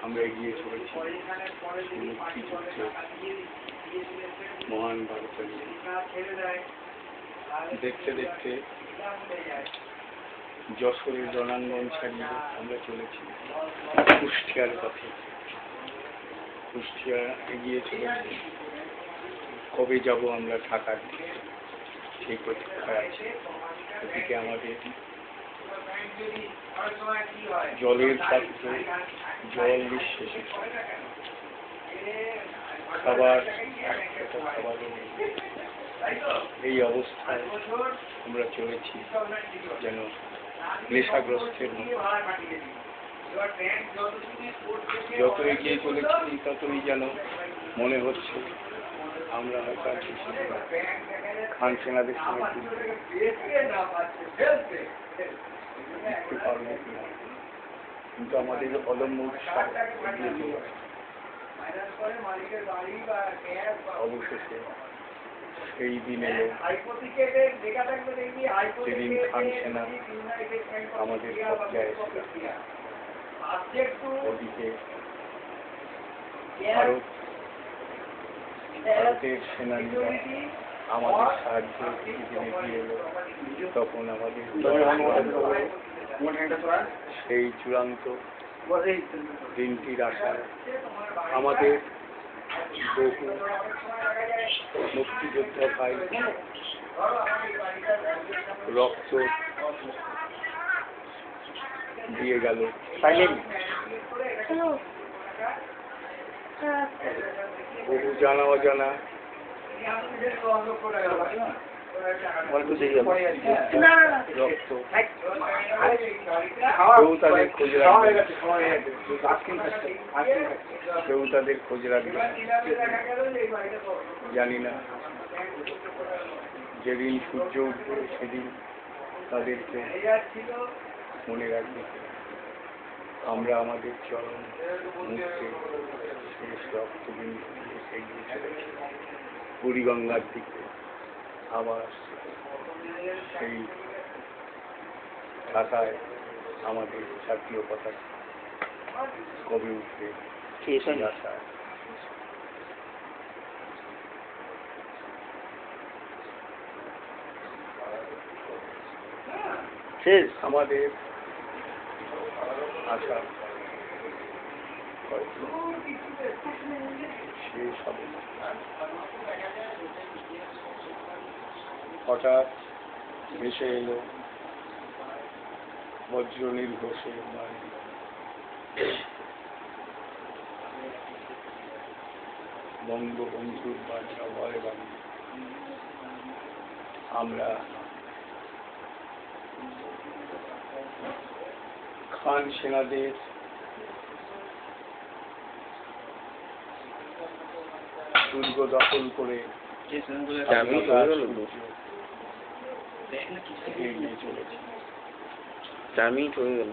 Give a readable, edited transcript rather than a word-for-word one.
আমরা এগিয়ে চলেছি মুক্তিযুদ্ধে মহান বার্তা নিয়ে। দেখতে দেখতে যশোরের রণাঙ্গন ছাড়িয়ে আমরা চলেছি কুষ্টিয়ার পথে। কুষ্টিয়া এগিয়ে চলেছি। কবে যাব আমরা ঢাকার দিকে, সেই প্রতীক্ষায় আছে। এদিকে আমাদের জলের পাত্র, জল নিঃশেষে খাবার এই অবস্থায় আমরা চলেছি যেন নেশাগ্রস্তের মতো। যত এগিয়ে চলেছি ততই যেন মনে হচ্ছে আমরা হয়তো আর বেশি খান সেনাদের সঙ্গে জিততে পারবো কিনা, কিন্তু আমাদের অদম্য উৎসাহ এগিয়ে চলেছে। অবশেষে সেই দিন এলো যেদিন খান সেনা আমাদের কবজায় এসেছিল। ওদিকে ভারতের সেনানীরা আমাদের সাহায্যে যেদিন এগিয়ে এলো, তখন আমাদের সেই চূড়ান্ত দিনটির আশায় আমাদের বহু মুক্তিযোদ্ধা ভাই রক্ত দিয়ে গেল। বহু জানা অজানা রক্ত কেউ তাদের খোঁজ রাখবে, কেউ তাদের খোঁজ রাখবে জানি না। যেদিন সূর্য উঠবে সেদিন তাদেরকে মনে রাখবে। আমরা আমাদের চরম মুহূর্তে শেষ রক্তবিন্দু এগিয়ে চলেছি বুড়িগঙ্গার দিকে। আবার সেই ঢাকায় আমাদের জাতীয় পতাকা কবে উঠবে সেই আশায়। শেষ আমাদের আশা শেষ হবে। হঠাৎ ভেসে এলো বজ্র নির্ঘোষের বাণী। বঙ্গবন্ধুর বাণী, অভয় বাণী। আমরা খান সেনাদের দুর্গ দখল করে এগিয়ে চলেছি। 4 মিনিট হয়ে গেল।